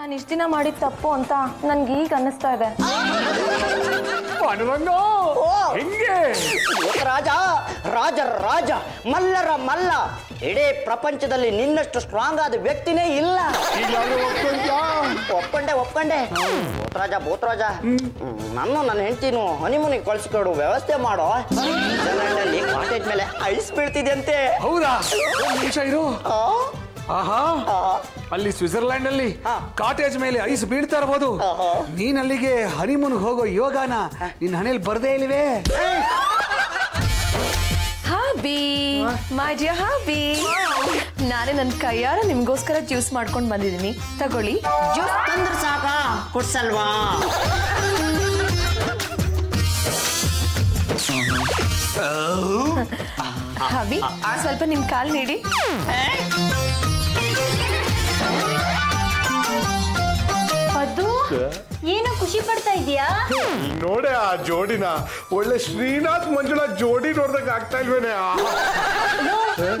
ನಾನು ಇಷ್ಟು ದಿನ ಮಾಡಿದ ತಪ್ಪು ಅಂತ ನನ್ಗೆ ಈಗ ಅನ್ನಿಸ್ತಾ ಇದೆ. ಹೆಂಗೆ ರಾಜ ರಾಜ ರಾಜ ಮಲ್ಲರ ಮಲ್ಲ, ಇಡೀ ಪ್ರಪಂಚದಲ್ಲಿ ನಿನ್ನಷ್ಟು ಸ್ಟ್ರಾಂಗ್ ಆದ ವ್ಯಕ್ತಿನೇ ಇಲ್ಲ. ಒಪ್ಕೊಂಡೆ ಬೋತ್ರಾಜ ನನ್ನ ಹೆಂಡತಿನು ಹನಿಮೂನಿಗೆ ಕಳ್ಸಿಕೊಡು ವ್ಯವಸ್ಥೆ ಮಾಡೋ. ಕಾಟೇಜ್ ಮೇಲೆ ಐಸ್ ಬೀಳ್ತಿದ್ಯಂತೆ. ಹೌದಾ? ನಿಮಿಷ ಇರು. ಆಹಾ, ಅಲ್ಲಿ ಸ್ವಿಟ್ಜರ್ಲ್ಯಾಂಡ್ ಅಲ್ಲಿ ಕಾಟೇಜ್ ಮೇಲೆ ಐಸ್ ಬೀಳ್ತಾ ಇರಬಹುದು. ನೀನ್ ಅಲ್ಲಿಗೆ ಹನಿಮೂನ್ ಹೋಗೋ ಯೋಗಾನ ನಿನ್ ಹಣೆಯಲ್ಲಿ ಬರ್ದೇ ಇಲ್ವೇ? ಹಾಬಿ, ಮೈ ಡಿಯರ್ ಹಾಬಿ, ನಾನೇ ನನ್ನ ಕೈಯಾರ ನಿಮ್ಗೋಸ್ಕರ ಜ್ಯೂಸ್ ಮಾಡ್ಕೊಂಡು ಬಂದಿದ್ದೀನಿ, ತಗೊಳ್ಳಿ. ಜ್ಯೂಸ್ ತಂದ್ರೆ ಸಾಕ, ಕುಡ್ಸಲ್ವಾ? ಹಾಬಿ, ಸ್ವಲ್ಪ ನಿಮ್ ಕಾಲ್ ನೀಡಿ. ಅದು ಏನೋ ಖುಷಿ ಪಡ್ತಾ ಇದೀಯಾ? ನೋಡೆ ಆ ಜೋಡಿನ, ಒಳ್ಳೆ ಶ್ರೀನಾಥ್ ಮಂಜುಳಾ ಜೋಡಿ ನೋಡ್ದಾಗ ಆಗ್ತಾ ಇಲ್ವೇನೆ?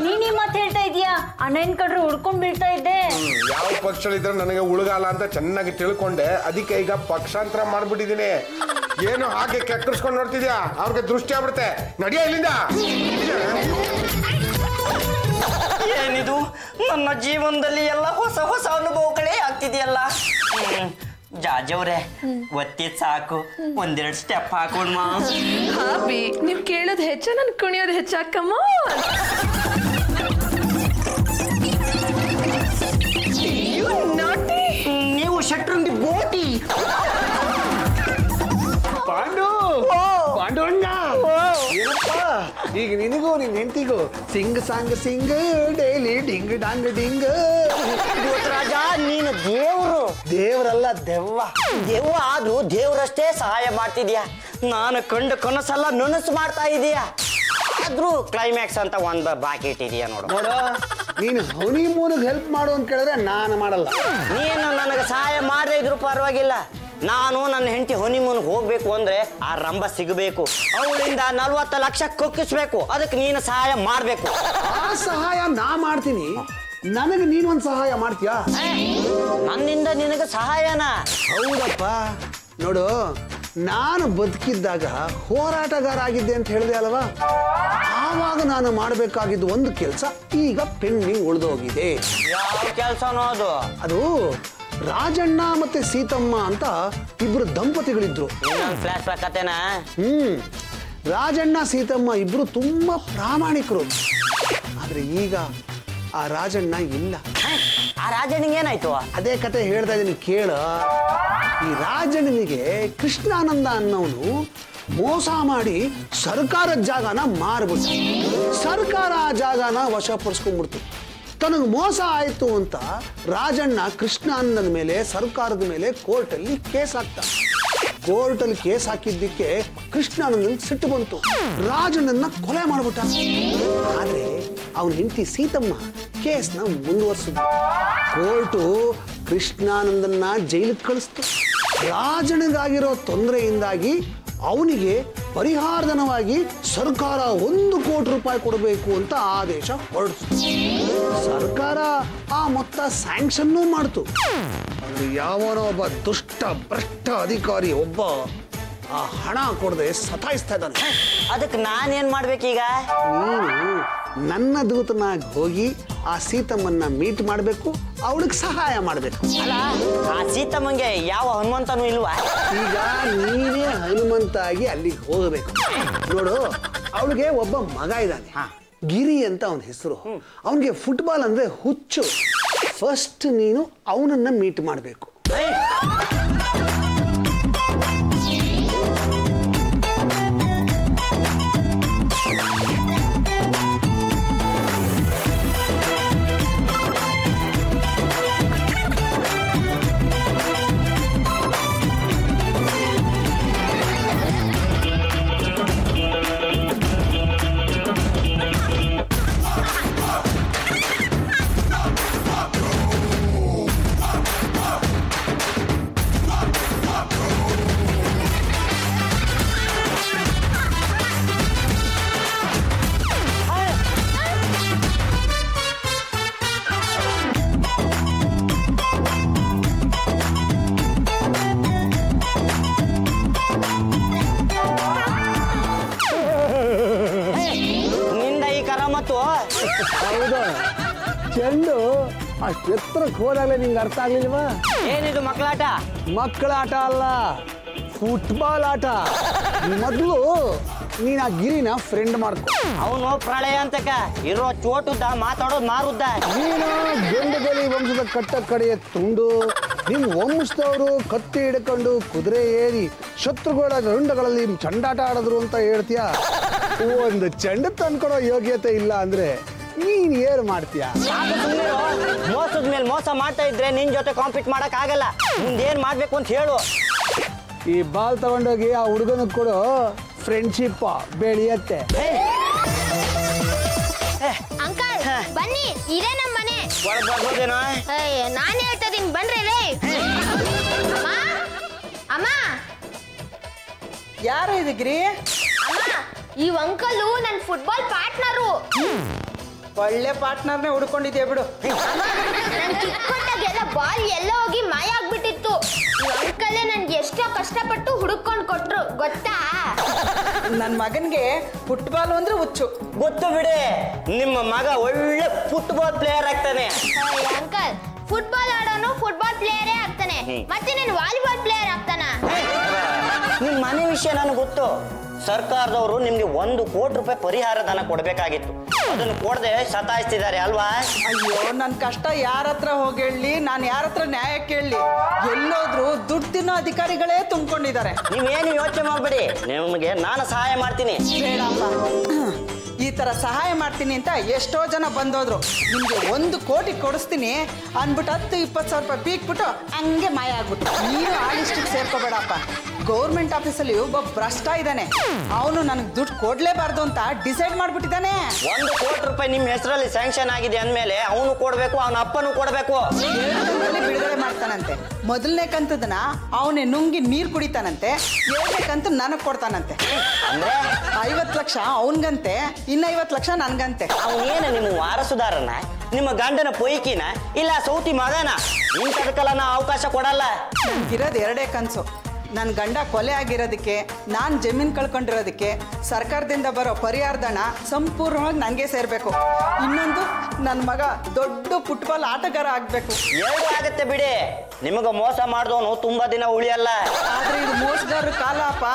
ನೀನೇ ಮಾತು ಹೇಳ್ತಾ ಇದೀಯಾ? ಅಣ್ಣನ್ ಕಡ್ರು ಹುಡ್ಕೊಂಡ್ ಬೀಳ್ತಾ ಇದ್ದೆ. ಯಾವ ಪಕ್ಷಗಳಿದ್ರೆ ನನಗೆ ಉಳುಗಾಲ ಅಂತ ಚೆನ್ನಾಗಿ ತಿಳ್ಕೊಂಡೆ, ಅದಕ್ಕೆ ಈಗ ಪಕ್ಷಾಂತರ ಮಾಡ್ಬಿಟ್ಟಿದೀನಿ. ಏನು ಹಾಗೆ ಕೆಕ್ಕರ್ಸ್ಕೊಂಡು ನೋಡ್ತಿದ್ಯಾ? ಅವ್ರಿಗೆ ದೃಷ್ಟಿ ಆಗ್ಬಿಡುತ್ತೆ. ನಡಿಯ ಇಲ್ಲಿಂದ. ಏನಿದು, ನನ್ನ ಜೀವನದಲ್ಲಿ ಎಲ್ಲ ಹೊಸ ಹೊಸ ಅನುಭವಗಳೇ ಆಗ್ತಿದೆಯಲ್ಲ. ಜಾಜವ್ರೆ, ಒತ್ತಿದ್ ಸಾಕು, ಒಂದೆರಡು ಸ್ಟೆಪ್ ಹಾಕೊಂಡ್. ಹಾಬಿ, ನೀವ್ ಕೇಳೋದು ಹೆಚ್ಚ, ನನ್ ಕುಣಿಯೋದು ಹೆಚ್ಚಾಕಮ್ಮ. ನೀವು ಶಟ್ರಂಗಿ ಬೋಟಿ. ಪಾಂಡು ಅಣ್ಣ, ಈಗ ನಿನಗೂ ನಿನ್ ಹೆಂಡತಿಗೂ sing song sing daily ding dong ding. Raja, ನೀನು ದೇವರಲ್ಲ ದೆವ್ವ. ದೆವ್ವ ಆದ್ರೂ ದೇವ್ರಷ್ಟೇ ಸಹಾಯ ಮಾಡ್ತಿದ್ಯಾ. ನಾನು ಕಂಡು ಕನಸಲ್ಲ ನನಸು ಮಾಡ್ತಾ ಇದೀಯಾ. ಆದ್ರೂ ಕ್ಲೈಮ್ಯಾಕ್ಸ್ ಅಂತ ಒಂದ್ ಬಾಕಿ ಇಟ್ಟಿದೀಯ ನೋಡು. ನೀನು ಹನಿಮೂನ್ಗೆ ಹೆಲ್ಪ್ ಮಾಡು ಅಂತ ಕೇಳಿದ್ರೆ ನಾನು ಮಾಡಲ್ಲ. ನೀನು ನನಗೆ ಸಹಾಯ ಮಾಡದೇ ಇದ್ರು ಪರವಾಗಿಲ್ಲ. ನಾನು ನನ್ನ ಹೆಂಡತಿ ಹನಿಮೂನ್ಗೆ ಹೋಗ್ಬೇಕು ಅಂದ್ರೆ ಆ ರಂಭ ಸಿಗಬೇಕು, ಅವಳಿಂದ 40 ಲಕ್ಷ ಕೊಕ್ಕಿಸ್ಬೇಕು. ಅದಕ್ಕೆ ನೀನು ಸಹಾಯ ಮಾಡ್ಬೇಕು. ಆ ಸಹಾಯ ನಾ ಮಾಡ್ತೀನಿ, ನನಗೆ ನೀನೊಂದು ಸಹಾಯ ಮಾಡ್ತೀಯಾ? ನನ್ನಿಂದ ನಿನಗೆ ಸಹಾಯನಾ? ಹೌದಪ್ಪ. ನೋಡು, ನಾನು ಬದುಕಿದ್ದಾಗ ಹೋರಾಟಗಾರ ಆಗಿದ್ದೆ ಅಂತ ಹೇಳಿದೆ ಅಲ್ವಾ? ಆವಾಗ ನಾನು ಮಾಡಬೇಕಾಗಿದ್ದು ಒಂದು ಕೆಲಸ ಈಗ ಪೆಂಡಿಂಗ್ ಉಳಿದೋಗಿದೆ. ಯಾವ ಕೆಲಸನೋ ಅದು? ಅದು ರಾಜಣ್ಣ ಮತ್ತೆ ಸೀತಮ್ಮ ಅಂತ ಇಬ್ರು ದಂಪತಿಗಳಿದ್ರು. ಫ್ಲಾಶ್ ಬ್ಯಾಕ್ ಕತೆನಾ? ರಾಜಣ್ಣ ಸೀತಮ್ಮ ಇಬ್ರು ತುಂಬಾ ಪ್ರಾಮಾಣಿಕರು. ಆದ್ರೆ ಈಗ ಆ ರಾಜಣ್ಣ ಇಲ್ಲ. ಆ ರಾಜಣ್ಣಿಗೆ ಏನಾಯ್ತು? ಅದೇ ಕತೆ ಹೇಳ್ತಾ ಇದೀನಿ ಕೇಳ. ಈ ರಾಜಣ್ಣನಿಗೆ ಕೃಷ್ಣಾನಂದ ಅನ್ನೋನು ಮೋಸ ಮಾಡಿ ಸರ್ಕಾರದ ಜಾಗನ ಮಾರ್ಬಿಟ್ಟ. ಸರ್ಕಾರ ಆ ಜಾಗನ ವಶಪಡಿಸ್ಕೊಂಡ್ಬಿಡ್ತು. ತನಗೆ ಮೋಸ ಆಯ್ತು ಅಂತ ರಾಜಣ್ಣ ಕೃಷ್ಣಾನಂದನ ಮೇಲೆ, ಸರ್ಕಾರದ ಮೇಲೆ ಕೋರ್ಟಲ್ಲಿ ಕೇಸ್ ಹಾಕ್ತ. ಕೋರ್ಟಲ್ಲಿ ಕೇಸ್ ಹಾಕಿದ್ದಕ್ಕೆ ಕೃಷ್ಣಾನಂದನ್ ಸಿಟ್ಟು ಬಂತು, ರಾಜಣ್ಣನ ಕೊಲೆ ಮಾಡ್ಬಿಟ್ಟ. ಆದ್ರೆ ಅವನ ಹೆಂಡತಿ ಸೀತಮ್ಮ ಕೇಸ್ನ ಮುಂದುವರಿಸಿದ್ರು. ಕೋರ್ಟು ಕೃಷ್ಣಾನಂದನ್ನ ಜೈಲಿಗೆ ಕಳಿಸ್ತು. ರಾಜನಿಗಾಗಿರೋ ತೊಂದರೆಯಿಂದಾಗಿ ಅವನಿಗೆ ಪರಿಹಾರಧನವಾಗಿ ಸರ್ಕಾರ 1 ಕೋಟಿ ರೂಪಾಯಿ ಕೊಡಬೇಕು ಅಂತ ಆದೇಶ ಹೊರಡಿಸಿತು. ಸರ್ಕಾರ ಆ ಮೊತ್ತ ಸ್ಯಾಂಕ್ಷನ್ನೂ ಮಾಡ್ತು. ಯಾವನೋ ಒಬ್ಬ ದುಷ್ಟ ಭ್ರಷ್ಟ ಅಧಿಕಾರಿ ಒಬ್ಬ ಆ ಹಣ ಕೊಡದೆ ಸತಾಯಿಸ್ತಾ ಇದ್ದಾನೆ. ಅದಕ್ಕೆ ನಾನೇನ್ ಮಾಡ್ಬೇಕೀಗ? ನೀನು ನನ್ನ ದೂತನಾಗಿ ಹೋಗಿ ಆ ಸೀತಮ್ಮನ್ನ ಮೀಟ್ ಮಾಡಬೇಕು, ಅವಳಿಗೆ ಸಹಾಯ ಮಾಡಬೇಕು. ಅಲ್ಲ, ಆ ಸೀತಮ್ಮಂಗೆ ಯಾವ ಹನುಮಂತನೂ ಇಲ್ವಾ? ಈಗ ನೀನೇ ಹನುಮಂತ ಆಗಿ ಅಲ್ಲಿಗೆ ಹೋಗಬೇಕು. ನೋಡು, ಅವಳಿಗೆ ಒಬ್ಬ ಮಗ ಇದ್ದಾನೆ, ಗಿರಿ ಅಂತ ಅವನ ಹೆಸರು. ಅವನಿಗೆ ಫುಟ್ಬಾಲ್ ಅಂದ್ರೆ ಹುಚ್ಚು. ಫಸ್ಟ್ ನೀನು ಅವನನ್ನ ಮೀಟ್ ಮಾಡಬೇಕು. ಹೌದು, ಚೆಂಡು ಅಷ್ಟು ಎತ್ತರಕ್ಕೆ ಹೋದಾಗಲೇ ನಿಂಗೆ ಅರ್ಥ ಆಗ್ಲಿಲ್ವಾ? ಏನಿದು ಮಕ್ಕಳಾಟ? ಮಕ್ಕಳ ಆಟ ಅಲ್ಲ, ಫುಟ್ಬಾಲ್ ಆಟ. ಮೊದಲು ನೀನು ಆ ಗಿರಿನ ಫ್ರೆಂಡ್ ಮಾಡ್ಕೊ. ಅವನು ಪ್ರಳಯ ಅಂತಕ ಇರೋ ಚೋಟುದ್ದ, ಮಾತಾಡೋದು ಮಾರುದ್ದ. ನೀನು ಗೆಂಡಗಲಿ ವಂಶದ ಕಟ್ಟ ಕಡೆಯ ತುಂಡು. ನಿಮ್ಮ ವಂಶದವರು ಕತ್ತಿ ಹಿಡ್ಕೊಂಡು ಕುದುರೆ ಏರಿ ಶತ್ರುಗಳ ರುಂಡಗಳಲ್ಲಿ ಚಂಡಾಟ ಆಡಿದ್ರು ಅಂತ ಹೇಳ್ತೀಯ. ಒಂದು ಚೆಂಡ ತಂದ್ಕೊಡೋ ಯೋಗ್ಯತೆ ಇಲ್ಲ ಅಂದ್ರೆ ನೀನ್ ಏನು ಮಾಡ್ತೀಯ? ಮೋಸದ ಮೇಲೆ ಮೋಸ ಮಾಡ್ತಾ ಇದ್ರೆ ನಿನ್ ಜೊತೆ ಕಾಂಪೀಟ್ ಮಾಡಕ್ ಆಗಲ್ಲ. ಮುಂದೇನ್ ಮಾಡ್ಬೇಕು ಅಂತ ಹೇಳು. ಈ ಬಾಲ್ ತಗೊಂಡೋಗಿ ಆ ಹುಡುಗನ ಕೊಡು, ಫ್ರೆಂಡ್ಶಿಪ್ ಬೆಳೆಯತ್ತೆ. ಅಂಕಲ್ ಬನ್ನಿ, ಇದೇ ನಮ್ಮ ಮನೆ. ಒಳಗ್ ಬರ್ಬೋದೇನೋ? ನಾನು ಹೇಳ್ತಾ ಇದೀನಿ, ಬನ್ರಿ ರೇ. ಅಮ್ಮ, ಯಾರು ಇದು ಗಿರಿ? ಅಮ್ಮ, ಈ ಅಂಕಲು ನನ್ನ ಫುಟ್ಬಾಲ್ ಪಾರ್ಟ್ನರು. ಒಳ್ಳೆ ಪಾರ್ಟ್ನರ್ನೇ ಹುಡ್ಕೊಂಡಿದ್ಯಾ ಬಿಡು. ನನ್ ಚಿಕ್ಕಟ್ಟಾಗೆಲ್ಲ ಬಾಲ್ ಎಲ್ಲ ಹೋಗಿ ಮಾಯ ಆಗ್ಬಿಟ್ಟಿತ್ತು. ಈ ಅಂಕಲೇ ನನ್ಗೆ ಎಷ್ಟೋ ಕಷ್ಟಪಟ್ಟು ಹುಡುಕೊಂಡು ಕೊಟ್ರು ಗೊತ್ತಾ? ನನ್ನ ಮಗನ್ಗೆ ಫುಟ್ಬಾಲ್ ಅಂದ್ರೆ ಹುಚ್ಚು. ಗೊತ್ತು ಬಿಡಿ, ನಿಮ್ಮ ಮಗ ಒಳ್ಳೆ ಫುಟ್ಬಾಲ್ ಪ್ಲೇಯರ್ ಆಗ್ತಾನೆ. ಅಂಕಲ್, ಫುಟ್ಬಾಲ್ ಆಡೋನು ಫುಟ್ಬಾಲ್ ಪ್ಲೇಯರೇ ಆಗ್ತಾನೆ, ಮತ್ತೆ ನಾನು ವಾಲಿಬಾಲ್ ಪ್ಲೇಯರ್ ಆಗ್ತಾನ. ನಿಮ್ ಮನೆ ವಿಷಯ ನನಗೆ ಗೊತ್ತು. ಸರ್ಕಾರದವರು ನಿಮ್ಗೆ 1 ಕೋಟಿ ರೂಪಾಯಿ ಪರಿಹಾರ ಧನ ಕೊಡ್ಬೇಕಾಗಿತ್ತು. ಅದನ್ನು ಕೊಡದೆ ಸತಾಯಿಸ್ತಿದ್ದಾರೆ ಅಲ್ವಾ? ಅಯ್ಯೋ, ನನ್ನ ಕಷ್ಟ ಯಾರ ಹತ್ರ ಹೋಗಿ ಹೇಳಿ, ನಾನು ಯಾರ ಹತ್ರ ನ್ಯಾಯ ಕೇಳಲಿ? ಎಲ್ಲೋದ್ರು ದುಡ್ಡು ತಿನ್ನೋ ಅಧಿಕಾರಿಗಳೇ ತುಂಬಿಕೊಂಡಿದ್ದಾರೆ. ನೀವೇನು ಯೋಚನೆ ಮಾಡ್ಬೇಡಿ, ನಿಮಗೆ ನಾನು ಸಹಾಯ ಮಾಡ್ತೀನಿ. ಬೇಡಪ್ಪ, ಈ ತರ ಸಹಾಯ ಮಾಡ್ತೀನಿ ಅಂತ ಎಷ್ಟೋ ಜನ ಬಂದೋದ್ರು. ನಿಮ್ಗೆ 1 ಕೋಟಿ ಕೊಡಿಸ್ತೀನಿ ಅನ್ಬಿಟ್ಟು 10-20 ಸಾವಿರ ರೂಪಾಯಿ ಪೀಕ್ಬಿಟ್ಟು ಹಂಗೆ ಮಾಯ ಆಗ್ಬಿಟ್ಟು. ನೀನು ಆ ಲಿಸ್ಟಿಗೆ ಸೇರ್ಕೋಬೇಡಪ್ಪ. ಗೌರ್ಮೆಂಟ್ ಆಫೀಸಲ್ಲಿ ಒಬ್ಬ ಭ್ರಷ್ಟ ಇದ್ದಾನೆ. ಅವನು ನನಗೆ ದುಡ್ಡು ಕೊಡ್ಲೇಬಾರ್ದು ಅಂತ ಡಿಸೈಡ್ ಮಾಡ್ಬಿಟ್ಟಿದ್ದಾನೆ. 1 ಕೋಟಿ ರೂಪಾಯಿ ನಿಮ್ಮ ಹೆಸರಲ್ಲಿ ಸ್ಯಾಂಕ್ಷನ್ ಆಗಿದೆ ಅಂದ್ಮೇಲೆ ಅವನು ಕೊಡ್ಬೇಕು, ಅವನ ಅಪ್ಪನೂ ಕೊಡ್ಬೇಕು. 2 ಕಂತಲ್ಲಿ ಬಿಡುಗಡೆ ಮಾಡ್ತಾನಂತೆ. ಮೊದಲನೇ ಕಂತದನ್ನ ಅವನೇ ನುಂಗಿ ನೀರು ಕುಡಿತಾನಂತೆ. 2ನೇ ಕಂತು ನನಗೆ ಕೊಡ್ತಾನಂತೆ. ಅಂದ್ರೆ 50 ಲಕ್ಷ ಅವನ್ಗಂತೆ, ಇನ್ನು 50 ಲಕ್ಷ ನನ್ಗಂತೆ. ಅವನೇನು ನಿಮ್ಮ ವಾರಸುದಾರನ, ನಿಮ್ಮ ಗಂಡನ ಪೊಯ್ಕಿನ, ಇಲ್ಲ ಸೌತಿ ಮಗನ? ಇಂಥದಕ್ಕೆಲ್ಲ ನಾ ಅವಕಾಶ ಕೊಡಲ್ಲ. ನನಗಿರೋದು 2 ಕನಸು. ನನ್ನ ಗಂಡ ಕೊಲೆ ಆಗಿರೋದಕ್ಕೆ, ನಾನು ಜಮೀನು ಕಳ್ಕೊಂಡಿರೋದಕ್ಕೆ ಸರ್ಕಾರದಿಂದ ಬರೋ ಪರಿಹಾರಧನ ಸಂಪೂರ್ಣವಾಗಿ ನನಗೆ ಸೇರಬೇಕು. ಇನ್ನೊಂದು, ನನ್ನ ಮಗ ದೊಡ್ಡ ಫುಟ್ಬಾಲ್ ಆಟಗಾರ ಆಗಬೇಕು. 2 ಆಗತ್ತೆ ಬಿಡಿ. ನಿಮಗೆ ಮೋಸ ಮಾಡಿದವನು ತುಂಬಾ ದಿನ ಉಳಿಯಲ್ಲ. ಆದರೆ ಇದು ಮೋಸಗಾರರ ಕಾಲ ಅಪ್ಪ.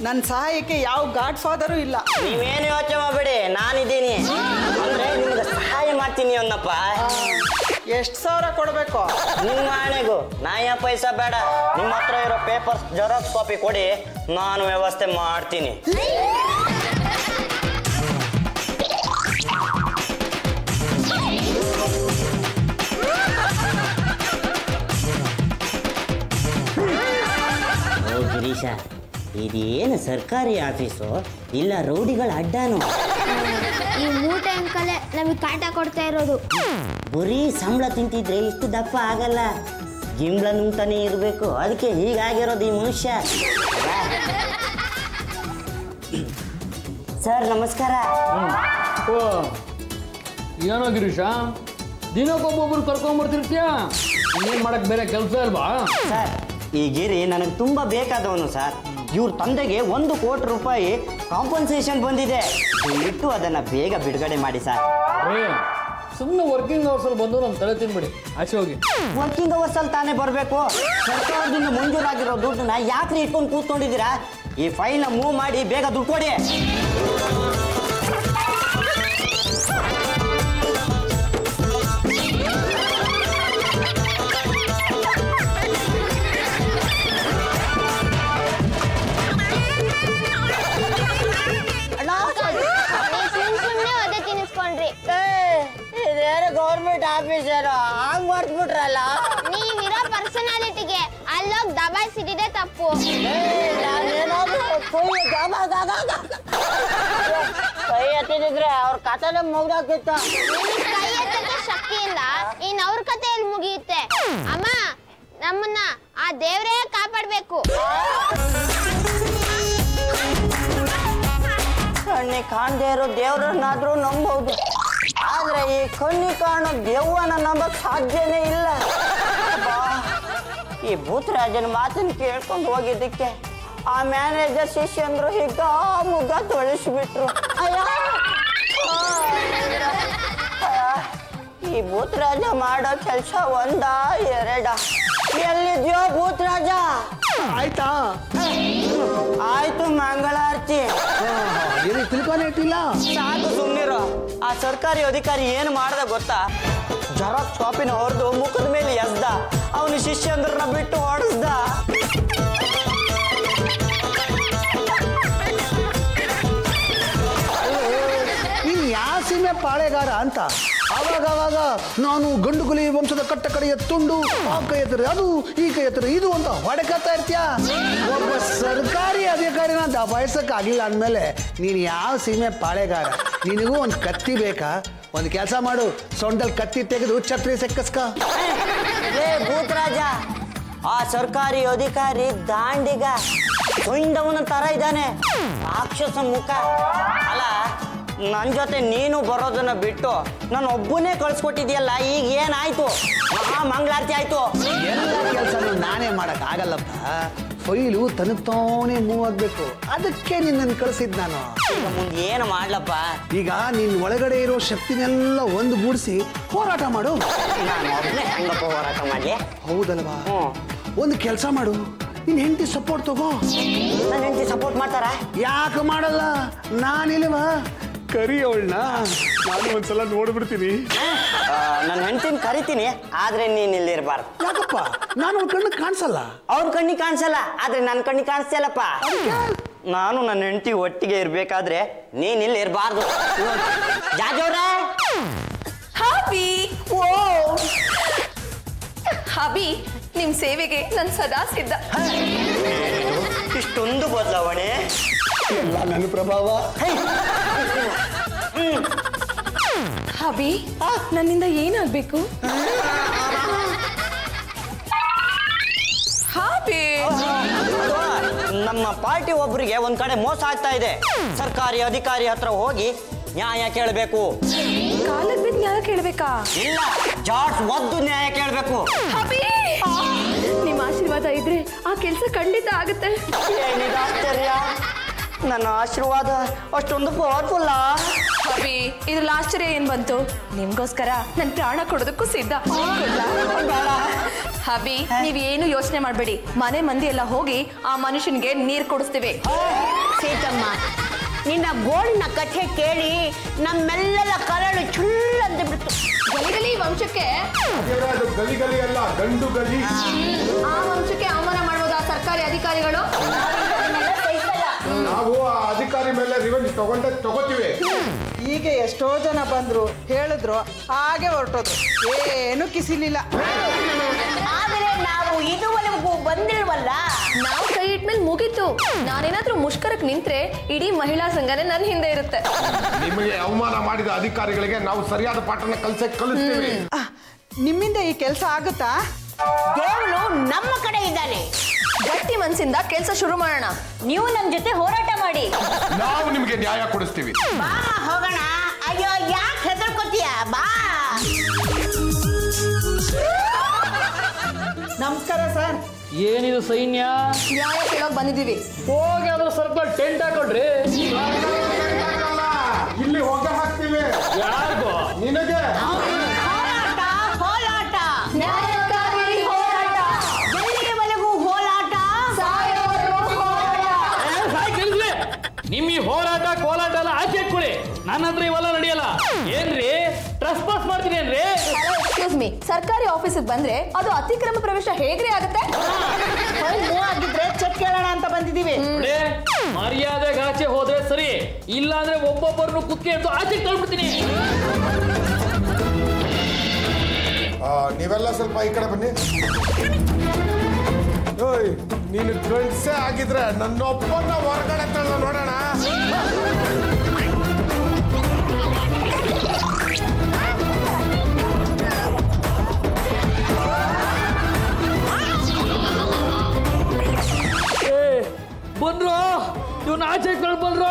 ನನ್ನ ಸಹಾಯಕ್ಕೆ ಯಾವ ಗಾಡ್ ಫಾದರು ಇಲ್ಲ. ನೀವೇನು ಯೋಚನೆ ಮಾಡಬೇಡಿ, ನಾನಿದ್ದೀನಿ. ಅಂದ್ರೆ ನಿಮ್ಗೆ ಸಹಾಯ ಮಾಡ್ತೀನಿ ಅನ್ನಪ್ಪ. ಎಷ್ಟು ಸಾವಿರ ಕೊಡಬೇಕು? ನಿಮ್ಮ ಆಣೆಗೂ ನಾಯ ಪೈಸಾ ಬೇಡ. ನಿಮ್ಮ ಹತ್ರ ಇರೋ ಪೇಪರ್ಸ್ ಜೆರಾಕ್ಸ್ ಕಾಪಿ ಕೊಡಿ, ನಾನು ವ್ಯವಸ್ಥೆ ಮಾಡ್ತೀನಿ. ಗಿರೀಶ, ಇದೇನು ಸರ್ಕಾರಿ ಆಫೀಸು ಇಲ್ಲ ರೌಡಿಗಳ ಅಡ್ಡಾನು? ಈ ಮೂಟೆ ಅಂಕಲೇ ನಮಗೆ ಕಾಟ ಕೊಡ್ತಾ ಇರೋದು. ಬರೀ ಸಂಬಳ ತಿಂತಿದ್ರೆ ಇಷ್ಟು ದಪ್ಪ ಆಗಲ್ಲ, ಗಿಂಬಳ ನುಂಗ್ತಾನೆ ಇರಬೇಕು. ಅದಕ್ಕೆ ಹೀಗಾಗಿರೋದು ಈ ಮನುಷ್ಯ. ಸರ್ ನಮಸ್ಕಾರ. ಓ, ಏನೋ ಗಿರೀಶ, ದಿನಕ್ಕೊಬ್ಬೊಬ್ರು ಕರ್ಕೊಂಡ್ಬರ್ತಿರ್ತೀಯ, ಇನ್ನೇನು ಮಾಡಕ್ ಬೇರೆ ಕೆಲಸ ಅಲ್ವಾ? ಸರ್, ಈ ಗಿರಿ ನನಗೆ ತುಂಬಾ ಬೇಕಾದವನು ಸರ್. ಇವ್ರ ತಂದೆಗೆ 1 ಕೋಟಿ ರೂಪಾಯಿ ಕಾಂಪನ್ಸೇಷನ್ ಬಂದಿದೆ. ದಯವಿಟ್ಟು ಅದನ್ನ ಬೇಗ ಬಿಡುಗಡೆ ಮಾಡಿ ಸರ್. ಸುಮ್ಮನೆ ವರ್ಕಿಂಗ್ ಅವರ್ಸ್ ಅಲ್ಲಿ ಬಂದು ನಮ್ಮ ತಲೆ ತಿನ್ಬಿಡಿ, ಆಚೆ ಹೋಗಿ. ವರ್ಕಿಂಗ್ ಅವರ್ಸ್ ಅಲ್ಲಿ ತಾನೇ ಬರಬೇಕು. ಸರ್ಕಾರದಿಂದ ಮಂಜೂರಾಗಿರೋ ದುಡ್ಡನ್ನ ಯಾಕ್ರಿ ಇಟ್ಕೊಂಡು ಕೂತ್ಕೊಂಡಿದ್ದೀರಾ? ಈ ಫೈಲ್ನ ಮೂವ್ ಮಾಡಿ ಬೇಗ ದುಡ್ಡು ಕೊಡಿ. ಇದೇನು ಗೌರ್ಮೆಂಟ್ ಆಫೀಸರು ಹಂಗ್ ಮಾಡ್ಬಿಟ್ರಲ್ಲ? ನೀವಿರೋ ಪರ್ಸನಾಲಿಟಿಗೆ ಅಲ್ಲೋಗಿ ದಬಾಯಿಸಿದೆ ತಪ್ಪು. ಕೈ ಎತ್ತಿದ್ರೆ ಅವ್ರ ಕಥೆನೇ ಮುಗ್ದಾಕಿತ್ತು. ಕೈ ಎತ್ತಕ್ಕೆ ಶಕ್ತಿ ಇಲ್ಲ, ಇನ್ ಅವ್ರ ಕಥೆಯಲ್ಲಿ ಮುಗಿಯುತ್ತೆ. ಅಮ್ಮ, ನಮ್ಮನ್ನ ಆ ದೇವ್ರೇ ಕಾಪಾಡ್ಬೇಕು. ಕಣ್ಣಿ ಕಾಣದೇ ಇರೋ ದೇವ್ರನ್ನಾದ್ರೂ ನಂಬೋದು, ಆದ್ರೆ ಈ ಕಣ್ಣಿ ಕಾಣೋ ದೆವ್ವನ ನಂಬಕ್ ಸಾಧ್ಯನೇ ಇಲ್ಲ. ಈ ಭೂತರಾಜನ ಮಾತನ್ನು ಕೇಳ್ಕೊಂಡು ಹೋಗಿದ್ದಕ್ಕೆ ಆ ಮ್ಯಾನೇಜರ್ ಶಿಷ್ಯಂದ್ರು ಹೀಗ ಮುಗ್ಗ ತೊಳಿಸ್ಬಿಟ್ರು. ಈ ಭೂತರಾಜ ಮಾಡೋ ಕೆಲಸ ಒಂದ ಎರಡ ಎಲ್ಲಿದ್ಯೋ ಭೂತರಾಜ ಆಯ್ತಾ ಆಯ್ತು ಮಂಗಳಾರತಿ ಏನು ತಿಳ್ಕೊನೇ ಇಟ್ಟಿಲ್ಲ ಸಾಕು ಸುಮ್ಮನಿರೋ ಆ ಸರ್ಕಾರಿ ಅಧಿಕಾರಿ ಏನು ಮಾಡ್ದ ಗೊತ್ತಾ ಜೆರಾಕ್ಸ್ ಕಾಪಿನ ಹೊರದು ಮುಖದ ಮೇಲೆ ಎಸ್ದ ಅವನು ಶಿಷ್ಯಂದ್ರನ್ನ ಬಿಟ್ಟು ಹೊಡೆಸ್ದ ನೀನ್ ಯಾವ ಸೀಮೆ ಪಾಳೆಗಾರ ಅಂತ ಅವಾಗ ನಾನು ಗಂಡು ಗುಲಿ ವಂಶದ ಕಟ್ಟ ಕಡೆಯ ತುಂಡು ಆ ಕೈ ಎತ್ತರೆ ಅದು ಈ ಕೈ ಎತ್ತರೆ ಇದು ಅಂತ ಹೊಡೆಕತ್ತಾ ಇರ್ತೀಯ ಒಬ್ಬ ಸರ್ಕಾರಿ ಅಧಿಕಾರಿನ ದಬಾಯಿಸಕ್ಕಾಗಿಲ್ಲ ಅಂದಮೇಲೆ ನೀನು ಯಾವ ಸೀಮೆ ಪಾಳೆಗಾರ ನಿನಗೂ ಒಂದು ಕತ್ತಿ ಬೇಕಾ ಒಂದು ಕೆಲಸ ಮಾಡು ಸೊಂಡಲ್ಲಿ ಕತ್ತಿ ತೆಗೆದು ಛತ್ರಿ ಸೆಕ್ಕಸ್ಕ ಲೇ ಭೂತರಾಜ ಆ ಸರ್ಕಾರಿ ಅಧಿಕಾರಿ ದಾಂಡಿಗ ಸೊಂಡವನ ತರ ಇದ್ದಾನೆ ರಾಕ್ಷಸ ಮುಖ ಅಲ್ಲ ನನ್ನ ಜೊತೆ ನೀನು ಬರೋದನ್ನ ಬಿಟ್ಟು ನಾನು ಒಬ್ಬನೇ ಕಳ್ಸ್ಕೊಟ್ಟಿದ್ಯಲ್ಲ ಈಗ ಏನಾಯ್ತು ಮಹಾ ಮಂಗಳಾರತಿ ಆಯ್ತು ಎಲ್ಲ ಕೆಲಸನೂ ನಾನೇ ಮಾಡಕ್ ಆಗಲ್ಲಪ್ಪ ಫೈಲು ತನಗ್ತಾನೇ ಮೂವ್ ಆಗ್ಬೇಕು ಅದಕ್ಕೆ ನಿನ್ನನ್ನು ಕಳಿಸಿದ್ ನಾನು ಈಗ ಮುಂದೆ ಏನು ಮಾಡ್ಲಪ್ಪ ಈಗ ನಿನ್ನ ಒಳಗಡೆ ಇರೋ ಶಕ್ತಿನೆಲ್ಲ ಒಂದುಗೂಡಿಸಿ ಹೋರಾಟ ಮಾಡು ನಾನು ಒಬ್ಬನೇ ಹೆಂಗಪ್ಪ ಹೋರಾಟ ಮಾಡ್ಲಿ ಹೌದಲ್ವಾ ಹ್ಞೂ ಒಂದು ಕೆಲಸ ಮಾಡು ನಿನ್ನ ಹೆಂಡತಿ ಸಪೋರ್ಟ್ ತಗೋ ನನ್ನ ಹೆಂಡತಿ ಸಪೋರ್ಟ್ ಮಾಡ್ತಾರ ಯಾಕೆ ಮಾಡಲ್ಲ ನಾನಿಲ್ವಾ ಕರಿ ಅವಳನ್ನ ನಾನು ಒಂದ್ಸಲ ನೋಡ್ಬಿಡ್ತೀನಿ ನನ್ನ ಹೆಂಡತಿನ ಕರಿತೀನಿ ಆದ್ರೆ ನೀನ್ ಇಲ್ಲಿರ್ಬಾರ್ದು ಯಾಕಪ್ಪ ನಾನು ಅವ್ಳ ಕಣ್ಣು ಕಾಣಿಸಲ್ಲ ಅವ್ರ ಕಣ್ಣಿಗೆ ಕಾಣಿಸಲ್ಲ ಆದ್ರೆ ನನ್ನ ಕಣ್ಣಿಗೆ ಕಾಣಿಸ್ತಲ್ಲಪ್ಪ ನಾನು ನನ್ನ ಹೆಂಡತಿ ಒಟ್ಟಿಗೆ ಇರ್ಬೇಕಾದ್ರೆ ನೀನ್ ಇಲ್ಲಿ ಇರಬಾರ್ದು ಜಾಜವ್ರ ಹಾಬಿ ಓ ಹಾಬಿ ನಿಮ್ ಸೇವೆಗೆ ನನ್ ಸದಾ ಸಿದ್ಧ. ಇಷ್ಟೊಂದು ಬದಲಾವಣೆ ಎಲ್ಲ ನನ್ನ ಪ್ರಭಾವ. ಹಾಬಿ ನನ್ನಿಂದ ಏನಾಗ್ಬೇಕು? ಹಾಬಿ ನಮ್ಮ ಪಾರ್ಟಿ ಒಬ್ಬರಿಗೆ ಒಂದ್ ಕಡೆ ಮೋಸ ಆಗ್ತಾ ಇದೆ. ಸರ್ಕಾರಿ ಅಧಿಕಾರಿ ಹತ್ರ ಹೋಗಿ ನ್ಯಾಯ ಕೇಳಬೇಕು. ಕಾಲಕ್ಕೆ ಬಿದ್ದು ನ್ಯಾಯ ಕೇಳಬೇಕಾ? ಇಲ್ಲ, ಜಾರ್ಜ್ ಒದ್ದು ನ್ಯಾಯ ಕೇಳಬೇಕು. ನಿಮ್ಮ ಆಶೀರ್ವಾದ ಇದ್ರೆ ಆ ಕೆಲಸ ಖಂಡಿತ ಆಗುತ್ತೆ. ಏನಿದೆ ಆಶ್ಚರ್ಯ, ನನ್ನ ಆಶೀರ್ವಾದ ಅಷ್ಟೊಂದು ಪವರ್ಫುಲ್ಲ. ಹಾಬಿ ಇದ್ರಲ್ಲಿ ಆಶ್ಚರ್ಯ ಏನ್ ಬಂತು? ನಿಮ್ಗೋಸ್ಕರ ನನ್ ಪ್ರಾಣ ಕೊಡೋದಕ್ಕೂ ಸಿದ್ಧ. ಹಾಬಿ ನೀವೇನು ಯೋಚನೆ ಮಾಡ್ಬೇಡಿ, ಮನೆ ಮಂದಿ ಎಲ್ಲ ಹೋಗಿ ಆ ಮನುಷ್ಯನ್ಗೆ ನೀರ್ ಕೊಡಿಸ್ತೀವಿ. ಸೀತಮ್ಮ, ನಿನ್ನ ಗೋಳಿನ ಕಥೆ ಕೇಳಿ ನಮ್ಮೆಲ್ಲರ ಕರಳು ಚುಳ್ಳು ಅಂತ ಬಿಡ್ತು. ಗಲಿಗಲಿ ವಂಶಕ್ಕೆ ಗಲಿ ಗಲಿ ಅಲ್ಲ, ಗಂಡು ಗಲಿ. ಆ ವಂಶಕ್ಕೆ ಅವಮಾನ ಮಾಡುವುದು ಆ ಸರ್ಕಾರಿ ಅಧಿಕಾರಿಗಳು. ನಾವು ಆ ಅಧಿಕಾರಿ ಮೇಲೆ ರಿವೆಂಜ್ ತಗೋತೀವಿ. ಈಗ ಎಷ್ಟೋ ಜನ ಬಂದ್ರು, ಹೇಳಿದ್ರು, ಹಾಗೆ ಹೊರಟೋದ್ರು, ಏನು ಕಿಸಿಲಿಲ್ಲ. ಆದರೆ ನಾವು ಇದುವರೆಗೂ ಬಂದಿಲ್ವಲ್ಲ. ನಾವು ಕೈ ಇಟ್ಮೇಲೆ ಮುಗೀತು. ನಾನೇನಾದ್ರೂ ಮುಷ್ಕರಕ್ಕೆ ನಿಂತ್ರೆ ಇಡೀ ಮಹಿಳಾ ಸಂಘನೇ ನನ್ನ ಹಿಂದೆ ಇರುತ್ತೆ. ನಿಮಗೆ ಅವಮಾನ ಮಾಡಿದ ಅಧಿಕಾರಿಗಳಿಗೆ ನಾವು ಸರಿಯಾದ ಪಾಠನ ಕಲಿಸ್ತೀವಿ. ನಿಮ್ಮಿಂದ ಈ ಕೆಲಸ ಆಗುತ್ತಾ? ದೇವರು ನಮ್ಮ ಕಡೆ ಇದ್ದಾನೆ. ಗಟ್ಟಿ ಮನಸ್ಸಿಂದ ಕೆಲಸ ಶುರು ಮಾಡೋಣ. ನೀವು ನಮ್ಮ ಜೊತೆ ಹೋರಾಟ ಮಾಡಿ, ನಾವು ನಿಮಗೆ ನ್ಯಾಯ ಕೊಡಿಸ್ತೀವಿ. ಬಾ ಹೋಗೋಣ. ಅಯ್ಯೋ, ಯಾಕೆ ಹೆದರ್ಕೋತೀಯ? ಬಾ. ನಮಸ್ಕಾರ ಸರ್. ಏನಿದು ಸೈನ್ಯ? ನ್ಯಾಯ ಕೇಳೋಕ್ ಬಂದಿದ್ದೀವಿ. ಹೋಗಿ ಅದ್ರ ಸರ್ಕಲ್ ಟೆಂಟ್ ಹಾಕೊಳ್ರಿ. ಇಲ್ಲಿ ಹೊಗೆ ಹಾಕ್ತೀವಿ. ಯಾರಿಗೋ? ನಿನಗೆ. ಹೋರಾಟ ಹೋರಾಟ, ನ್ಯಾಯಕ್ಕಾಗಿ ಹೋರಾಟ, ಎಲ್ಲಿಯವರೆಗೂ ಹೋರಾಟ, ಸಾಯೋವರೆಗೂ ಹೋರಾಟ. ನಿಮ್ ಈ ಹೋರಾಟ ಕೋಲಾಟ ಎಲ್ಲ ಆಚೆ ಇಟ್ಕೊಳ್ಳಿ. ನನ್ನ ಹತ್ರ ಇವೆಲ್ಲ ನಡೆಯಲ್ಲ. ಏನ್ರಿ ಟ್ರಸ್ಟ್ ಪಾಸ್ ಮಾಡ್ತೀನಿ ಏನ್ರಿ? ಎಕ್ಸ್ಕ್ಯೂಸ್ ಮೀ, ಸರ್ಕಾರಿ ಆಫೀಸಿಗೆ ಬಂದ್ರೆ ಅದು ಅತಿಕ್ರಮ ಪ್ರವೇಶ ಹೇಗ್ರಿ ಆಗುತ್ತೆ? ಮೂವ್ ಆಗಿದ್ರೆ ಚೆಕ್ ಕೇಳೋಣ ಅಂತ ಬಂದಿದ್ದೀವಿ. ನೋಡಿ, ಮರ್ಯಾದೆಗೆ ಆಚೆ ಹೋದ್ರೆ ಸರಿ, ಇಲ್ಲ ಅಂದ್ರೆ ಒಬ್ಬೊಬ್ಬರನ್ನು ಕುತ್ಕೆ ಹಿಡಿದು ಆಚೆ ತಳ್ಬಿಡ್ತೀನಿ. ನೀವೆಲ್ಲ ಸ್ವಲ್ಪ ಈ ಕಡೆ ಬನ್ನಿ. ಓಯ್, ನೀನು ಗಂಡ್ಸೆ ಆಗಿದ್ರೆ ನನ್ನೊಬ್ಬನ ಹೊರಗಡೆ ತಳ್ಳ ನೋಡೋಣ. ಬಂದ್ರು, ಇವನ್ನ ಆಚೆ ಇಟ್ಕೊಂಡು ಬಂದ್ರು.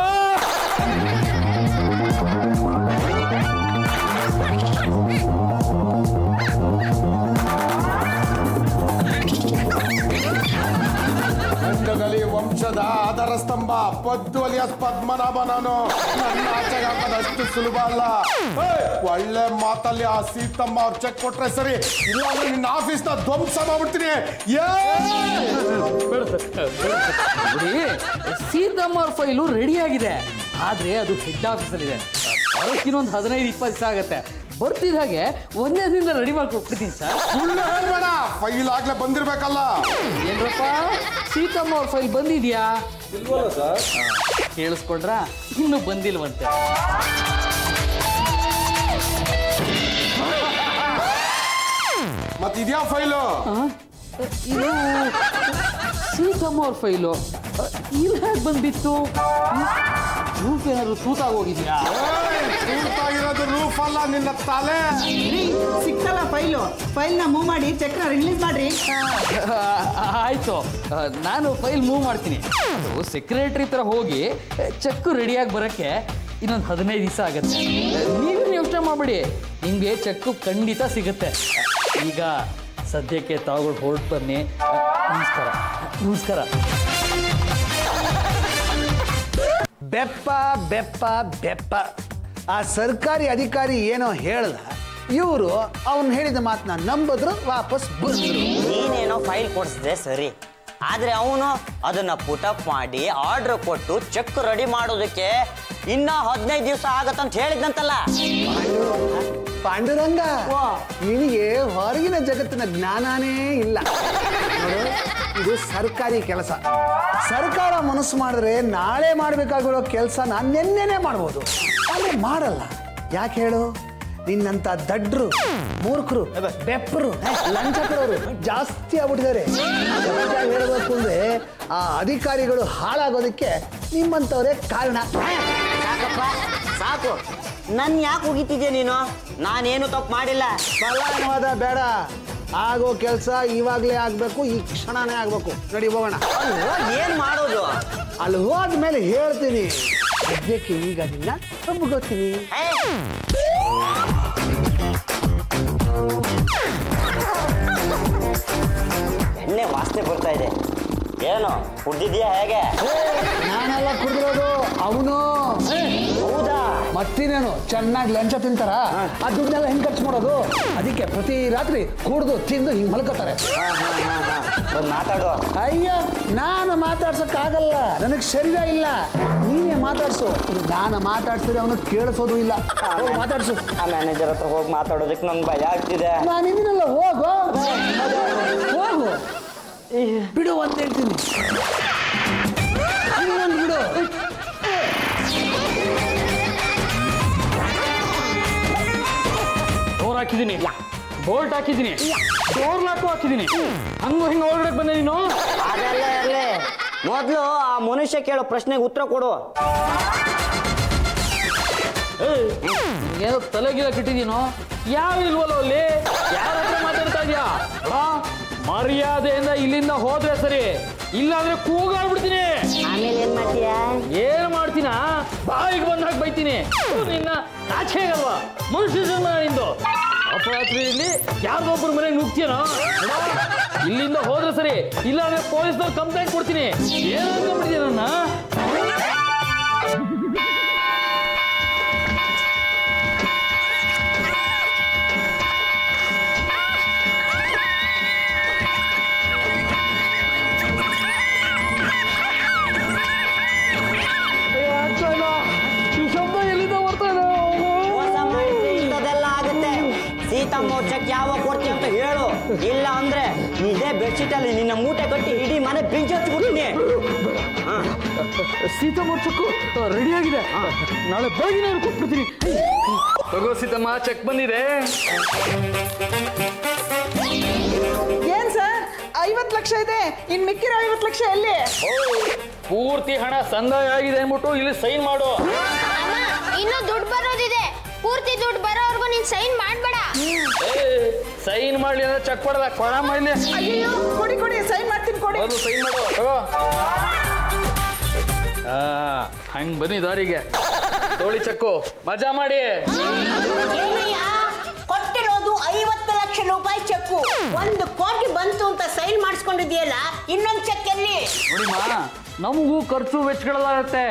ಗಂಡನಲ್ಲಿ ವಂಶದ ಆಧಾರ ಸ್ತಂಭ ಪದ್ದು ಅಲಿಯಾಸ್ ಪದ್ಮನಾಭ ನಾನು. ನನ್ನ ಆಚೆಗೆ ಹಾಕೋದಷ್ಟು ಸುಲಭ ಅಲ್ಲ. ಒಳ್ಳೆ ಮಾತಲ್ಲಿ ಆ ಸೀತಮ್ಮ ಅವ್ರು ಚೆಕ್ ಕೊಟ್ರೆ ಸರಿ, ಇಲ್ಲಾಂದ್ರೆ ನಿನ್ನ ಆಫೀಸ್ ನ ಧ್ವಂಸ ಮಾಡ್ಬಿಡ್ತೀನಿ. ಸೀತಮ್ಮ ಅವ್ರ ಫೈಲು ರೆಡಿ ಆಗಿದೆ, ಆದ್ರೆ ಅದು ಹೆಡ್ ಆಫೀಸಲ್ಲಿದೆ. ಇನ್ನೊಂದು 15-20 ದಿವಸ ಆಗತ್ತೆ. ಬರ್ತಿದ ಹಾಗೆ ಒಂದೇ ದಿನ ರೆಡಿ ಮಾಡ್ಕೊಡ್ತೀನಿ ಸರ್. ಸುಳ್ಳು ಹೇಳ್ಬೇಡ, ಫೈಲ್ ಆಗ್ಲೇ ಬಂದಿರ್ಬೇಕಲ್ಲ. ಏನ್ರಪ್ಪ ಸೀತಮ್ಮ ಅವ್ರ ಫೈಲ್ ಬಂದಿದ್ಯಾ? ಇಲ್ವಲ್ಲ ಸರ್. ಕೇಳಿಸ್ಕೊಂಡ್ರ? ಇನ್ನು ಬಂದಿಲ್ವಂತೆ. ಮತ್ತಿದ್ಯಾ ಫೈಲು? ಇದು ಸೀತಮ್ಮ ಅವ್ರ ಫೈಲು ಇಲ್ಲಿ ಹೇಗೆ ಬಂದ್ಬಿತ್ತು? ರೂಫ್ ಏನಾದ್ರು ತೂತಾಗೋಗಿದ್ಯಾ? ತೂತಾಗಿರೋದು ರೂಫ್ ಅಲ್ಲ, ನಿನ್ನ ತಲೆ. ಸಿಕ್ತಲ್ಲ ಫೈಲ್ನ ಮೂವ್ ಮಾಡಿ ಚೆಕ್ನ ರಿಲೀಸ್ ಮಾಡ್ರಿ. ಆಯ್ತು, ನಾನು ಫೈಲ್ ಮೂವ್ ಮಾಡ್ತೀನಿ. ಅದು ಸೆಕ್ರೆಟರಿ ತರ ಹೋಗಿ ಚೆಕ್ ರೆಡಿಯಾಗಿ ಬರೋಕ್ಕೆ ಇನ್ನೊಂದು 15 ದಿವಸ ಆಗುತ್ತೆ. ನೀವೇನು ಯೋಚನೆ ಮಾಡಬೇಡಿ, ನಿಮಗೆ ಚೆಕ್ ಖಂಡಿತ ಸಿಗುತ್ತೆ. ಈಗ ಸದ್ಯಕ್ಕೆ ತಾವುಗಳು ಹೊರಟು ಬನ್ನಿ. ನಮಸ್ಕಾರ. ನಮಸ್ಕಾರ. ಬೆಪ್ಪ ಬೆಪ್ಪ ಬೆಪ್ಪ. ಆ ಸರ್ಕಾರಿ ಅಧಿಕಾರಿ ಏನೋ ಹೇಳ್ದ, ಇವರು ಅವನು ಹೇಳಿದ ಮಾತನ್ನ ನಂಬಿದ್ರು, ವಾಪಸ್ ಬಂದ್ರು. ನೀನೇನೋ ಫೈಲ್ ಕೊಡಿಸಿದೆ ಸರಿ, ಆದ್ರೆ ಅವನು ಅದನ್ನ ಪುಟಪ್ ಮಾಡಿ ಆರ್ಡರ್ ಕೊಟ್ಟು ಚೆಕ್ ರೆಡಿ ಮಾಡೋದಕ್ಕೆ ಇನ್ನ 15 ದಿವಸ ಆಗತ್ತಂತ ಹೇಳಿದ್ನಂತಲ್ಲ. ಪಾಂಡುರಂಗ, ನಿನಗೆ ಹೊರಗಿನ ಜಗತ್ತಿನ ಜ್ಞಾನನೇ ಇಲ್ಲ. ಇದು ಸರ್ಕಾರಿ ಕೆಲಸ. ಸರ್ಕಾರ ಮನಸ್ಸು ಮಾಡಿದ್ರೆ ನಾಳೆ ಮಾಡಬೇಕಾಗಿರೋ ಕೆಲಸ ನಾನು ನೆನ್ನೆನೇ ಮಾಡ್ಬೋದು, ಆದರೆ ಮಾಡಲ್ಲ. ಯಾಕೆ ಹೇಳು? ನಿನ್ನಂತ ದಡ್ರು, ಮೂರ್ಖರು, ಬೆಪ್ಪರು, ಲಂಚ ಕೊಡೋರು ಜಾಸ್ತಿ ಆಗ್ಬಿಟ್ಟಿದ್ದಾರೆ. ಹೇಳಬೇಕು ಅಂದ್ರೆ ಆ ಅಧಿಕಾರಿಗಳು ಹಾಳಾಗೋದಕ್ಕೆ ನಿಮ್ಮಂಥವರೇ ಕಾರಣ. ಸಾಕಪ್ಪ ಸಾಕು, ನನ್ ಯಾಕೆ ಹೋಗಿತ್ತಿದ್ಯಾ ನೀನು? ನಾನೇನು ತಪ್ಪು ಮಾಡಿಲ್ಲ. ಬಲಾನುವಾದ ಬೇಡ. ಆಗೋ ಕೆಲಸ ಇವಾಗಲೇ ಆಗ್ಬೇಕು, ಈ ಕ್ಷಣನೇ ಆಗ್ಬೇಕು. ನಡಿ ಹೋಗೋಣ. ಏನ್ ಮಾಡೋದು? ಅಲ್ಲಿ ಹೋದ್ಮೇಲೆ ಹೇಳ್ತೀನಿ. ಸದ್ಯಕ್ಕೆ ಈಗ ನಿನ್ನ ಒಪ್ಪಿಕೊಳ್ತೀನಿ. ಎಣ್ಣೆ ವಾಸನೆ ಬರ್ತಾ ಇದೆ. ಏನು ಕುಡ್ದಿದ್ಯಾ ಹೇಗೆ? ನಾನೆಲ್ಲ ಕುಡಿದಿರೋದು ಅವನು. ಹೌದಾ? ಮತ್ತಿನೇನು ಚೆನ್ನಾಗಿ ಲಂಚ ತಿಂತಾರ, ಆ ದುಡ್ಡನ್ನೆಲ್ಲ ಹೆಂಗ್ ಖರ್ಚು ಮಾಡೋದು? ಅದಕ್ಕೆ ಪ್ರತಿ ರಾತ್ರಿ ಕುಡ್ದು ತಿಂದು ಹಿಂಗ್ ಮಲ್ಕೋತಾರೆ. ಮಾತಾಡು. ಅಯ್ಯ, ನಾನು ಮಾತಾಡ್ಸಕ್ಕಾಗಲ್ಲ, ನನಗೆ ಶರೀರ ಇಲ್ಲ. ನೀನೇ ಮಾತಾಡ್ಸು. ನಾನು ಮಾತಾಡ್ಸಿದ್ರೆ ಅವನು ಕೇಳಿಸೋದು ಇಲ್ಲ. ಮಾತಾಡ್ಸು. ಆ ಮ್ಯಾನೇಜರ್ ಹತ್ರ ಹೋಗಿ ಮಾತಾಡೋದಕ್ಕೆ ನಂಗೆ ಭಯ ಆಗ್ತಿದೆ. ನಾನು ಇನ್ನಿಲ್ಲ, ಹೋಗು ಹೋಗು. ಬಿಡು ಅಂತ ಹೇಳ್ತೀನಿ. ಬಿಡು. ಡೋರ್ ಹಾಕಿದ್ದೀನಿ, ಬೋಲ್ಟ್ ಹಾಕಿದ್ದೀನಿ, ಡೋರ್ ಲಾಕು ಹಾಕಿದ್ದೀನಿ. ಹಂಗು ಹಿಂಗ ಹೊರಗಡೆ ಬಂದೆ ನೀನು. ಅದೆಲ್ಲ ಇರಲಿ, ಮೊದಲು ಆ ಮನುಷ್ಯ ಕೇಳೋ ಪ್ರಶ್ನೆಗೆ ಉತ್ತರ ಕೊಡು. ಏನೋ ತಲೆಗಿಲ ಕಿಟ್ಟಿದೀನೋ? ಯಾವ ಇಲ್ವಲ್ಲ ಅಲ್ಲಿ? ಯಾರ ಹತ್ರ ಮಾತಾಡ್ತಾ ಇದೀಯಾ? ಮರ್ಯಾದೆಯಿಂದ ಇಲ್ಲಿಂದ ಹೋದ್ರೆ ಸರಿ, ಇಲ್ಲಾಂದ್ರೆ ಕೂಗಾಡ್ಬಿಡ್ತೀನಿ. ಆಮೇಲೆ ಏನ್ ಮಾಡ್ತೀಯಾ? ಏನ್ ಮಾಡ್ತೀನ? ಬಾಯಿಗೆ ಬಂದಾಗ ಬೈತೀನಿ. ನಿನ್ನ ನಾಚಿಕೆ ಆಗಲ್ವಾ? ಮನುಷ್ಯ ಜನ್ಮ ನಿಂದು. ಅಪರಾತ್ರಿಯಲ್ಲಿ ಯಾರ್ದೊಬ್ಬರ ಮನೆಗೆ ನುಗ್ತೀನೋ? ಇಲ್ಲಿಂದ ಹೋದ್ರೆ ಸರಿ, ಇಲ್ಲಾಂದ್ರೆ ಪೊಲೀಸ್ನವ್ರು ಕಂಪ್ಲೇಂಟ್ ಕೊಡ್ತೀನಿ. ಏನ್ ಅನ್ಕೊಂಡ್ಬಿಡ್ತೀನಿ ನನ್ನ? ಸೀತಮ್ಮ ಚೆಕ್ ಯಾವಾಗ ಕೊಡ್ತೀವಿ ಅಂತ ಹೇಳು, ಇಲ್ಲ ಅಂದ್ರೆ ಇದೇ ಬೆಡ್ಶೀಟ್ ಅಲ್ಲಿ ನಿನ್ನ ಮೂಟೆ ಕಟ್ಟಿ ಇಡೀ ಮನೆ ಬೆಂಕಿ ಹಚ್ಚಿಬಿಡ್ತೀನಿ. ಸೀತಮ್ಮ ಚೆಕ್ ರೆಡಿ ಆಗಿದೆ, ನಾಳೆ ಬೆಳಗ್ಗೆ ಕೊಟ್ಬಿಡ್ತೀನಿ. ತಗೋ ಸೀತಮ್ಮ, ಚೆಕ್ ಬಂದಿದೆ. ಏನ್ ಸರ್ 50 ಲಕ್ಷ ಇದೆ, ಇನ್ ಮಿಕ್ಕಿರೋ 50 ಲಕ್ಷ ಎಲ್ಲಿ? ಪೂರ್ತಿ ಹಣ ಸಂದಾಯ ಆಗಿದೆ ಅಂದ್ಬಿಟ್ಟು ಇಲ್ಲಿ ಸೈನ್ ಮಾಡು. ಇನ್ನು ದುಡ್ಡು ಬರೋದಿದೆ, ಪೂರ್ತಿ ದುಡ್ಡು ಬರೋವರೆಗೂ ನೀನ್ ಸೈನ್ ಮಾಡ್ಬೇಡ. ಸೈನ್ ಮಾಡ್ಲಿ ಅಂದ್ರೆ ಚೆಕ್ ಪಡೆದ ಕೊಡ ಮಾಡ್ಲಿ. ಕೊಡಿ ಕೊಡಿ, ಸೈನ್ ಮಾಡ್ತೀನಿ, ಕೊಡಿ. ಸೈನ್ ಮಾಡು. ತಗೋ. ಹಂಗ್ ಬನ್ನಿ ದಾರಿಗೆ. ತೋಳಿ ಚೆಕ್ಕು, ಮಜಾ ಮಾಡಿ. ಏನಯ್ಯ, ಕೊಟ್ಟಿರೋದು 50 ಲಕ್ಷ ರೂಪಾಯಿ ಚೆಕ್ಕು 1 ಕೋಟಿ ಬಂತು ಅಂತ ಸೈನ್ ಮಾಡಿಸ್ಕೊಂಡಿದ್ಯಲ್ಲ, ಇನ್ನೊಂದು ಚೆಕ್ ಎಲ್ಲಿ? ನೋಡಿಮ್ಮ, ನಮಗೂ ಖರ್ಚು ವೆಚ್ಚಗಳಾಗತ್ತೆ.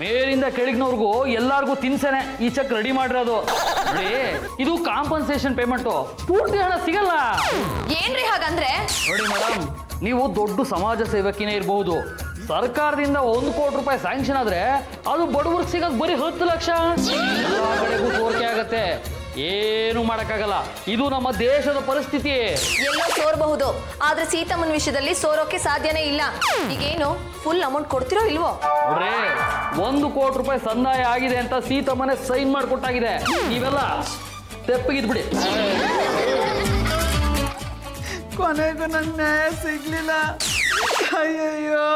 ಮೇಲಿಂದ ಕೆಳಗಿನವ್ರಿಗೂ ಎಲ್ಲಾರ್ಗೂ ತಿನ್ಸನೆ ಈ ಚೆಕ್ ರೆಡಿ ಮಾಡಿರೋದು. ನೋಡಿ, ಇದು ಕಾಂಪನ್ಸೇಷನ್ ಪೇಮೆಂಟು, ಪೂರ್ತಿ ಹಣ ಸಿಗಲ್ಲ. ಏನ್ರಿ ಹಾಗಂದ್ರೆ? ನೋಡಿ ಮೇಡಮ್, ನೀವು ದೊಡ್ಡ ಸಮಾಜ ಸೇವಕಿನೇ ಇರಬಹುದು, ಸರ್ಕಾರದಿಂದ 1 ಕೋಟಿ ರೂಪಾಯಿ ಸ್ಯಾಂಕ್ಷನ್ ಆದ್ರೆ ಅದು ಬಡವರಿಗೆ ಸಿಗಕ್ ಬರೀ 10 ಲಕ್ಷ. ಎಲ್ಲ ಕಡೆಗೂ ಸೋರಿಕೆ ಆಗತ್ತೆ, ಏನು ಮಾಡಕ್ಕಾಗಲ್ಲ. ಇದು ನಮ್ಮ ದೇಶದ ಪರಿಸ್ಥಿತಿ. ಎಲ್ಲೋ ಸೋರಬಹುದು, ಆದ್ರೆ ಸೀತಮ್ಮನ ವಿಷಯದಲ್ಲಿ ಸೋರೋಕೆ ಸಾಧ್ಯನೇ ಇಲ್ಲ. ಈಗೇನು ಫುಲ್ ಅಮೌಂಟ್ ಕೊಡ್ತಿರೋ ಇಲ್ವೋ? ನೋಡ್ರಿ, 1 ಕೋಟಿ ರೂಪಾಯಿ ಸಂದಾಯ ಆಗಿದೆ ಅಂತ ಸೀತಮ್ಮನೆ ಸೈನ್ ಮಾಡಿಕೊಟ್ಟಾಗಿದೆ. ನೀವೆಲ್ಲ ತೆಪ್ಪಗಿದ್ಬಿಡಿ. ಕೊನೆಗೂ ನಂಗೆ ನ್ಯಾಯ ಸಿಗ್ಲಿಲ್ಲ. ಅಯ್ಯಯ್ಯೋ.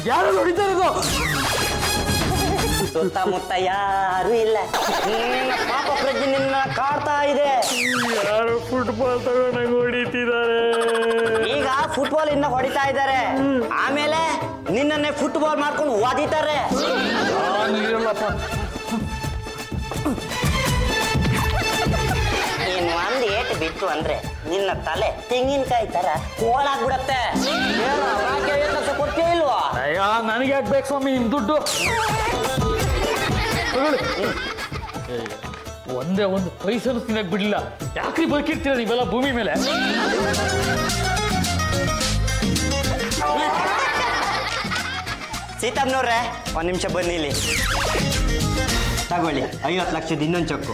ಯಾರು ಹೊಡಿತಾ ಇರೋದು? ಸುತ್ತಮುತ್ತ ಯಾರು ಇಲ್ಲ, ನಿನ್ನ ಪಾಪ ಪ್ರಜ್ಞೆ ನಿನ್ನ ಕಾಡ್ತಾ ಇದೆ. ಯಾರು ಫುಟ್ಬಾಲ್ ತಗೊಂಡಾಗ ಹೊಡಿತಿದ್ದಾರೆ. ಈಗ ಫುಟ್ಬಾಲ್ ಇಂದ ಹೊಡಿತಾ ಇದ್ದಾರೆ, ಆಮೇಲೆ ನಿನ್ನನ್ನೇ ಫುಟ್ಬಾಲ್ ಮಾಡ್ಕೊಂಡು ಓದಿತಾರೆ. ಇನ್ನು ಒಂದು ಏಟು ಬಿತ್ತು ಅಂದ್ರೆ ನಿನ್ನ ತಲೆ ತೆಂಗಿನಕಾಯಿ ತರ ಕೋಳಾಗ್ಬಿಡತ್ತೆ. ಕೊಡ್ತೀಯ ಇಲ್ವಾ? ಅಯ್ಯ, ನನಗೆ ಯಾಕೆ ಬೇಕು ಸ್ವಾಮಿ ನಿಮ್ ದುಡ್ಡು? ಒಂದೇ ಒಂದು ಪೈಸನು ತಿನ್ನಕ್ ಬಿಡ್ಲಿಲ್ಲ. ಯಾಕ್ರಿ ಬದುಕಿರ್ತೀರ ನೀವೆಲ್ಲ ಭೂಮಿ ಮೇಲೆ? ಸೀತಮ್ಮನವ್ರೆ, 1 ನಿಮಿಷ ಬನ್ನಿ ಇಲ್ಲಿ. ತಗೊಳ್ಳಿ 50 ಲಕ್ಷದ ಇನ್ನೊಂದು ಚೆಕ್ಕು.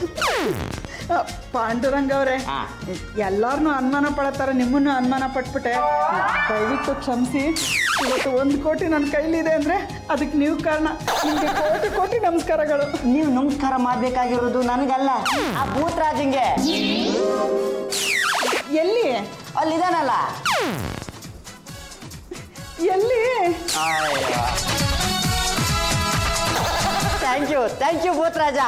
ಪಾಂಡುರಂಗ ಅವ್ರೆ, ಎಲ್ಲಾರನು ಅನುಮಾನ ಪಡತ್ತಾರ, ನಿಮ್ಮನ್ನು ಅನುಮಾನ ಪಟ್ಬಿಟ್ಟೆ. ದಯವಿಟ್ಟು ಕ್ಷಮಿಸಿ. ಇವತ್ತು 1 ಕೋಟಿ ನನ್ನ ಕೈಲಿದೆ ಅಂದ್ರೆ ಅದಕ್ಕೆ ನೀವು ಕಾರಣ. ನಿಮ್ಗೆ ಕೋಟಿ ಕೋಟಿ ನಮಸ್ಕಾರಗಳು. ನೀವು ನಮಸ್ಕಾರ ಮಾಡ್ಬೇಕಾಗಿರೋದು ನನಗಲ್ಲ, ಆ ಭೂತರಾಜಂಗೆ. ಎಲ್ಲಿ? ಅಲ್ಲಿದಾನಲ್ಲ. ಎಲ್ಲಿ? Thank you ಭೂತರಾಜ.